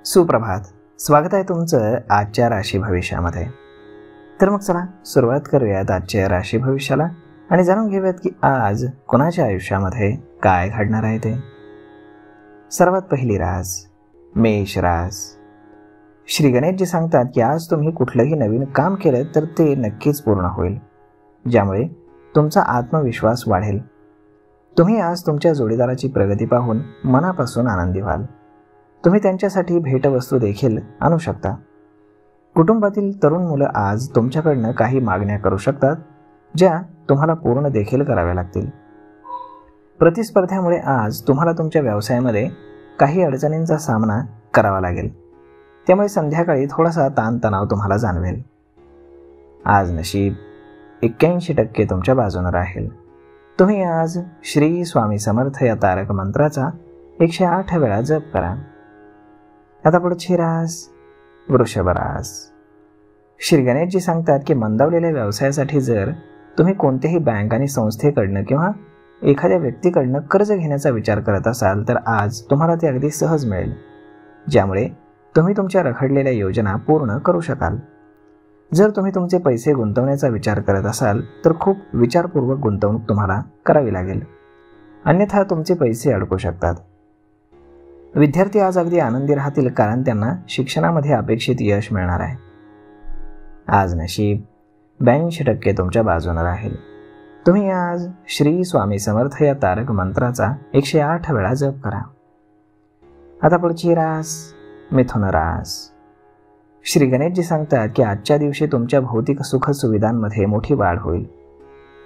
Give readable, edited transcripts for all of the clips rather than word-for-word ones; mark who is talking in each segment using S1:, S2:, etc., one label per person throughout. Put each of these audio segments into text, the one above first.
S1: सुप्रभात. स्वागत आहे तुमचं आजच्या राशी भविष्यामध्ये. तर मग चला सुरुवात करूयात आजच्या राशी भविष्याला आणि जाणून घेऊयात की आज कोणाच्या आयुष्यामध्ये काय घडणार आहे ते. सर्वात पहिली रास मेष रास. श्री गणेशजी सांगतात की आज तुम्ही कुठलंही नवीन काम केलं तर ते नक्कीच पूर्ण होईल, ज्यामुळे तुमचा आत्मविश्वास वाढेल. तुम्ही आज तुमच्या जोडीदाराची प्रगती पाहून मनापासून आनंदी व्हाल. तुम्ही त्यांच्यासाठी भेटवस्तू देखील आणू शकता. कुटुंबातील तरुण मुलं आज तुमच्याकडनं काही मागण्या करू शकतात, ज्या तुम्हाला पूर्ण देखील कराव्या लागतील. प्रतिस्पर्ध्यामुळे आज तुम्हाला तुमच्या व्यवसायामध्ये काही अडचणींचा सामना करावा लागेल, त्यामुळे संध्याकाळी थोडासा ताणतणाव तुम्हाला जाणवेल. आज नशीब 81% तुमच्या बाजूने राहील. तुम्ही आज श्री स्वामी समर्थ या तारक मंत्राचा 108 वेळा जप करा. आता पुढची रास वृषभ रास. श्री गणेशजी सांगतात की मंदावलेल्या व्यवसायासाठी जर तुम्ही कोणत्याही बँक आणि संस्थेकडनं किंवा एखाद्या व्यक्तीकडनं कर्ज घेण्याचा विचार करत असाल तर आज तुम्हाला ते अगदी सहज मिळेल, ज्यामुळे तुम्ही तुमच्या रखडलेल्या योजना पूर्ण करू शकाल. जर तुम्ही तुमचे पैसे गुंतवण्याचा विचार करत असाल तर खूप विचारपूर्वक गुंतवणूक तुम्हाला करावी लागेल, अन्यथा तुमचे पैसे अडकू शकतात. विद्यार्थी आज अगदी आनंदी राहतील, कारण त्यांना शिक्षणामध्ये अपेक्षित यश मिळणार आहे. आज नशीब 82% तुमच्या बाजूने राहील. तुम्ही आज श्री स्वामी समर्थ या तारक मंत्राचा 108 वेळा जप करा. आता पुढची रास मिथुन रास. श्री गणेशजी सांगतात की आजच्या दिवशी तुमच्या भौतिक सुख सुविधांमध्ये मोठी वाढ होईल,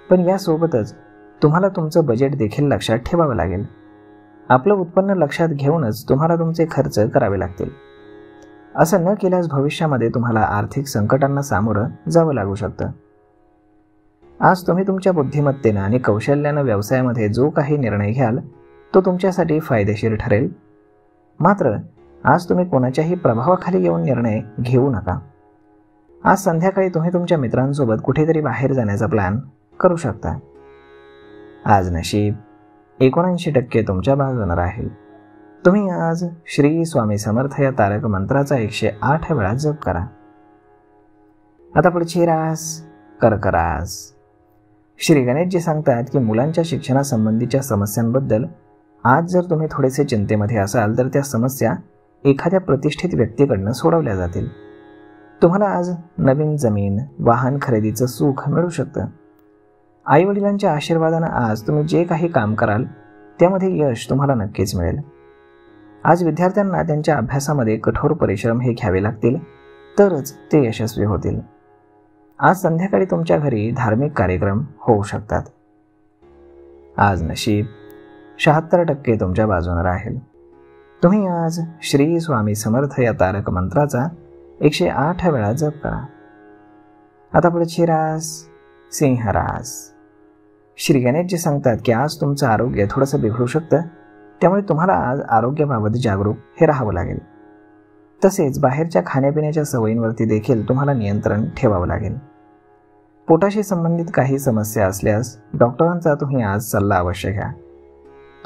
S1: पण यासोबतच तुम्हाला तुमचं बजेट देखील लक्षात ठेवावं लागेल. आपलं उत्पन्न लक्षात घेऊनच तुम्हाला तुमचे खर्च करावे लागतील. असं न केल्यास भविष्यामध्ये तुम्हाला आर्थिक संकटांना सामोरं जावं लागू शकतं. आज तुम्ही तुमच्या बुद्धिमत्तेनं आणि कौशल्यानं व्यवसायामध्ये जो काही निर्णय घ्याल तो तुमच्यासाठी फायदेशीर ठरेल. मात्र आज तुम्ही कोणाच्याही प्रभावाखाली येऊन निर्णय घेऊ नका. आज संध्याकाळी तुम्ही तुमच्या मित्रांसोबत कुठेतरी बाहेर जाण्याचा प्लॅन करू शकता. आज नशीब 79% तुमच्या बाजूने राहील. तुम्ही आज श्री स्वामी समर्थ या तारक मंत्राचा 108 वेळा जप करा. आता पुढची रास कर्क रास. श्री गणेशजी सांगतात की मुलांच्या शिक्षणासंबंधीच्या समस्यांबद्दल आज जर तुम्ही थोडेसे चिंतेमध्ये असाल तर त्या समस्या एखाद्या प्रतिष्ठित व्यक्तीकडनं सोडवल्या जातील. तुम्हाला आज नवीन जमीन वाहन खरेदीचं सुख मिळू शकतं. आईवडिलांच्या आशीर्वादानं आज तुम्ही जे काही काम कराल त्यामध्ये यश तुम्हाला नक्कीच मिळेल. आज विद्यार्थ्यांना त्यांच्या अभ्यासामध्ये कठोर परिश्रम हे घ्यावे लागतील, तरच ते यशस्वी होतील. आज संध्याकाळी तुमच्या घरी धार्मिक कार्यक्रम होऊ शकतात. आज नशीब 76% तुमच्या बाजूने राहील. तुम्ही आज श्री स्वामी समर्थ या तारक मंत्राचा 108 वेळा जप करा. आता पुढची रास सिंह रास. श्री गणेशजी सांगतात की आज तुमचं आरोग्य थोडंसं बिघडू शकतं, त्यामुळे तुम्हाला आज आरोग्याबाबत जागरूक हे राहावं लागेल. तसेच बाहेरच्या खाण्यापिण्याच्या सवयींवरती देखील तुम्हाला नियंत्रण ठेवावं लागेल. पोटाशी संबंधित काही समस्या असल्यास डॉक्टरांचा तुम्ही आज सल्ला अवश्य घ्या.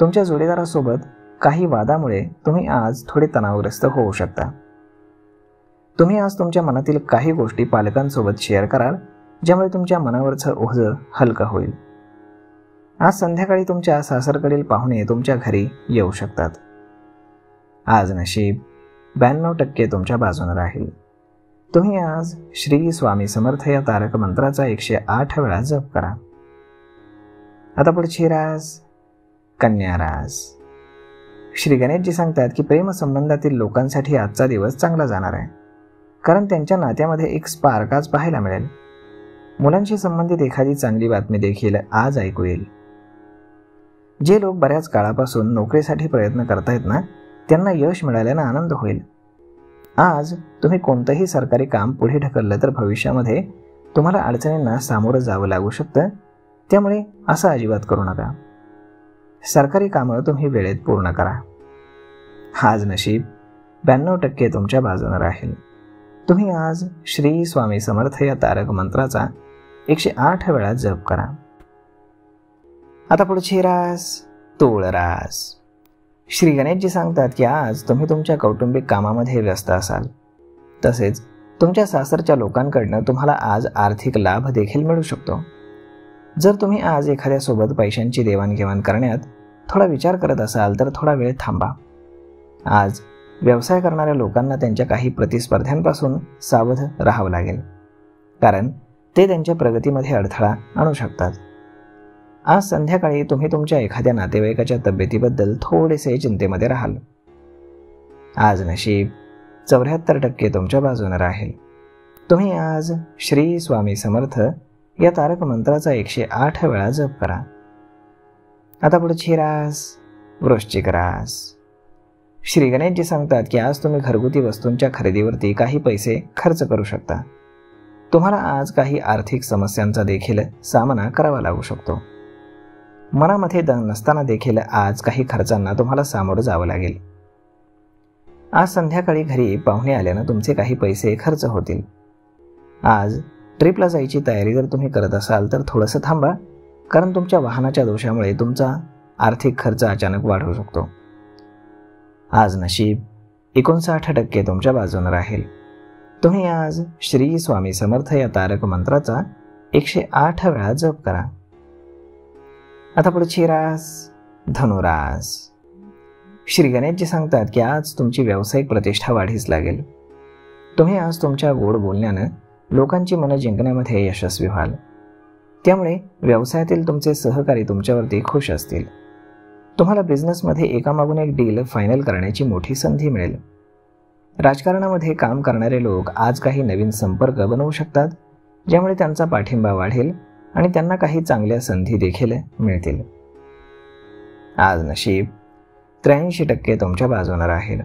S1: तुमच्या जोडीदारासोबत काही वादामुळे तुम्ही आज थोडे तणावग्रस्त होऊ शकता. तुम्ही आज तुमच्या मनातील काही गोष्टी पालकांसोबत शेअर कराल, ज्यामुळे तुमच्या मनावरचं ओझं हलकं होईल. आज संध्याकाळी तुमच्या सासरकडील पाहुणे तुमच्या घरी येऊ शकतात. आज नशीब 92% तुमच्या बाजूने राहील. तुम्ही आज श्री स्वामी समर्थ या तारक मंत्राचा 108 वेळा जप करा. आता पुढची रास कन्या रास. श्री गणेशजी सांगतात की प्रेमसंबंधातील लोकांसाठी आजचा दिवस चांगला जाणार आहे, कारण त्यांच्या नात्यामध्ये एक स्पार्क आज पाहायला मिळेल. मुलांशी संबंधित एखादी चांगली बातमी देखील आज ऐकू येईल. जे लोक बऱ्याच काळापासून नोकरीसाठी प्रयत्न करतायत ना, त्यांना यश मिळाल्यानं आनंद होईल. आज तुम्ही कोणतंही सरकारी काम पुढे ढकललं तर भविष्यामध्ये तुम्हाला अडचणींना सामोरं जावं लागू शकतं, त्यामुळे असं अजिबात करू नका. सरकारी कामं तुम्ही वेळेत पूर्ण करा. आज नशीब 92% तुमच्या बाजूने राहील. तुम्ही आज श्री स्वामी समर्थ या तारक मंत्राचा 108 वेळा जप करा. आता पुढची रास तूळ रास. श्री गणेशजी सांगतात की आज तुम्ही तुमच्या कौटुंबिक कामामध्ये व्यस्त असाल. तसेच तुमच्या सासरच्या लोकांकडनं तुम्हाला आज आर्थिक लाभ देखील मिळू शकतो. जर तुम्ही आज एखाद्यासोबत पैशांची देवाणघेवाण करण्यात थोडा विचार करत असाल तर थोडा वेळ थांबा. आज व्यवसाय करणाऱ्या लोकांना त्यांच्या काही प्रतिस्पर्ध्यांपासून सावध राहावं लागेल, कारण ते त्यांच्या प्रगतीमध्ये अडथळा आणू शकतात. आज संध्याकाळी तुम्ही तुमच्या एखाद्या नातेवाईकाच्या तब्येतीबद्दल थोडेसे चिंतेमध्ये राहाल. आज नशीब 74% तुमच्या बाजूने राहील. तुम्ही आज श्री स्वामी समर्थ या तारक मंत्राचा 108 वेळा जप करा. आता पुढची रास वृश्चिक रास. श्री गणेशजी सांगतात की आज तुम्ही घरगुती वस्तूंच्या खरेदीवरती काही पैसे खर्च करू शकता. तुम्हाला आज काही आर्थिक समस्यांचा देखील सामना करावा लागू शकतो. मनामध्ये दम नसताना देखील आज काही खर्चांना तुम्हाला सामोरं जावं लागेल. आज संध्याकाळी घरी पाहुणे आल्यानं तुमचे काही पैसे खर्च होतील. आज ट्रिपला जायची तयारी जर तुम्ही करत असाल तर थोडंसं थांबा, कारण तुमच्या वाहनाच्या दोषामुळे तुमचा आर्थिक खर्च अचानक वाढू शकतो. आज नशीब 59% तुमच्या बाजूने राहील. तुम्ही आज श्री स्वामी समर्थ या तारक मंत्राचा 108 वेळा जप करा. आता पुढची रास धनुरास. श्री गणेशजी सांगतात की आज तुमची व्यावसायिक प्रतिष्ठा वाढीस लागेल. तुम्ही आज तुमच्या गोड बोलण्यानं लोकांची मनं जिंकण्यामध्ये यशस्वी व्हाल. त्यामुळे व्यवसायातील तुमचे सहकारी तुमच्यावरती खुश असतील. तुम्हाला बिझनेसमध्ये एकामागून एक डील फायनल करण्याची मोठी संधी मिळेल. राजकारणामध्ये काम करणारे लोक आज काही नवीन संपर्क बनवू शकतात, ज्यामुळे त्यांचा पाठिंबा वाढेल आणि त्यांना काही चांगल्या संधी देखील मिळतील. आज नशीब 83% तुमच्या बाजूने राहील.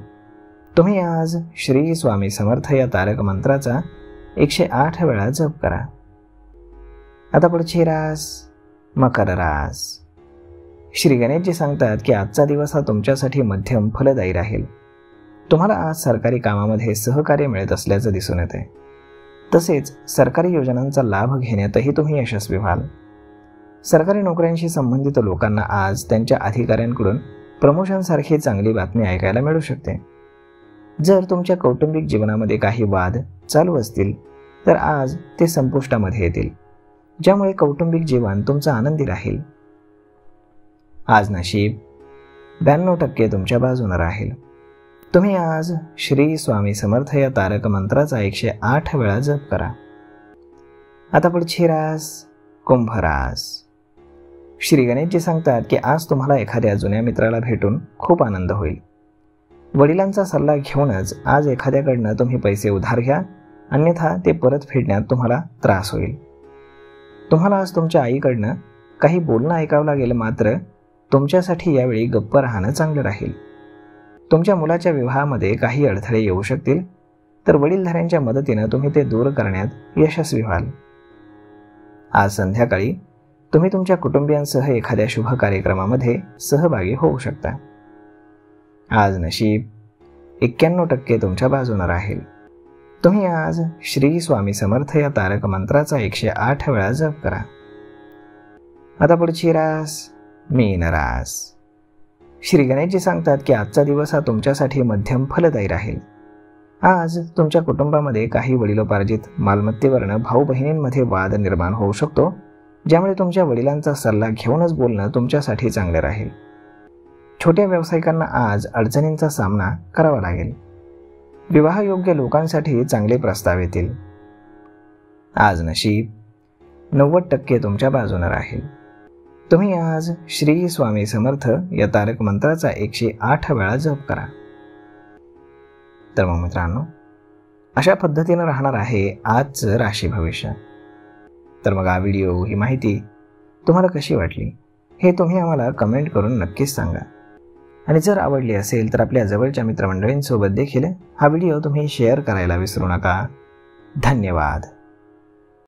S1: तुम्ही आज श्री स्वामी समर्थ या तारक मंत्राचा 108 वेळा जप करा. आता पुढची रास मकर रास. श्री गणेशजी सांगतात की आजचा दिवस हा तुमच्यासाठी मध्यम फलदायी राहील. तुम्हाला आज सरकारी कामामध्ये सहकार्य मिळत असल्याचं दिसून येते. तसेच सरकारी योजनांचा लाभ घेण्यातही तुम्ही यशस्वी व्हाल. सरकारी नोकऱ्यांशी संबंधित लोकांना आज त्यांच्या अधिकाऱ्यांकडून प्रमोशनसारखी चांगली बातमी ऐकायला मिळू शकते. जर तुमच्या कौटुंबिक जीवनामध्ये काही वाद चालू असतील तर आज ते संपुष्टामध्ये येतील, ज्यामुळे कौटुंबिक जीवन तुमचं आनंदी राहील. आज नशीब 92% तुमच्या बाजूने राहील. तुम्ही आज श्री स्वामी समर्थ या तारक मंत्राचा 108 वेळा जप करा. आता पुढची रास कुंभ रास. श्री गणेशजी सांगतात की आज तुम्हाला एखाद्या जुन्या मित्राला भेटून खूप आनंद होईल. वडिलांचा सल्ला घेऊनच आज एखाद्याकडनं तुम्ही पैसे उधार घ्या, अन्यथा ते परत फेडण्यात तुम्हाला त्रास होईल. तुम्हाला आज तुमच्या आईकडनं काही बोलणं ऐकावं लागेल, मात्र तुमच्यासाठी यावेळी गप्प राहणं चांगलं राहील. तुमच्या मुलाच्या विवाहामध्ये काही अडथळे येऊ शकतील, तर वडीलधाऱ्यांच्या मदतीनं तुम्ही ते दूर करण्यात यशस्वी व्हाल. आज संध्याकाळी तुम्ही तुमच्या कुटुंबियांसह एखाद्या शुभ कार्यक्रमामध्ये सहभागी होऊ शकता. आज नशीब 91% तुमच्या बाजूने राहील. तुम्ही आज श्री स्वामी समर्थ या तारक मंत्राचा 108 वेळा जप करा. आता पुढची रास मीन रास. श्री गणेशजी सांगतात की आजचा दिवस हा तुमच्यासाठी मध्यम फलदायी राहील. आज तुमच्या कुटुंबामध्ये काही वडिलोपार्जित मालमत्तेवरनं भाऊ बहिणींमध्ये वाद निर्माण होऊ शकतो, ज्यामुळे तुमच्या वडिलांचा सल्ला घेऊनच बोलणं तुमच्यासाठी चांगलं राहील. छोट्या व्यावसायिकांना आज अडचणींचा सामना करावा लागेल. विवाहयोग्य लोकांसाठी चांगले प्रस्ताव येतील. आज नशीब 90% तुमच्या बाजूने राहील. तुम्ही आज श्री स्वामी समर्थ या तारक मंत्राचा 108 वेळा जप करा. तर मग मित्रांनो, अशा पद्धतीनं राहणार आहे आजचं राशी भविष्य. तर मग हा व्हिडिओ, ही माहिती तुम्हाला कशी वाटली हे तुम्ही आम्हाला कमेंट करून नक्कीच सांगा. आणि जर आवडली असेल तर आपल्या जवळच्या मित्रमंडळींसोबत देखील हा व्हिडिओ तुम्ही शेअर करायला विसरू नका. धन्यवाद.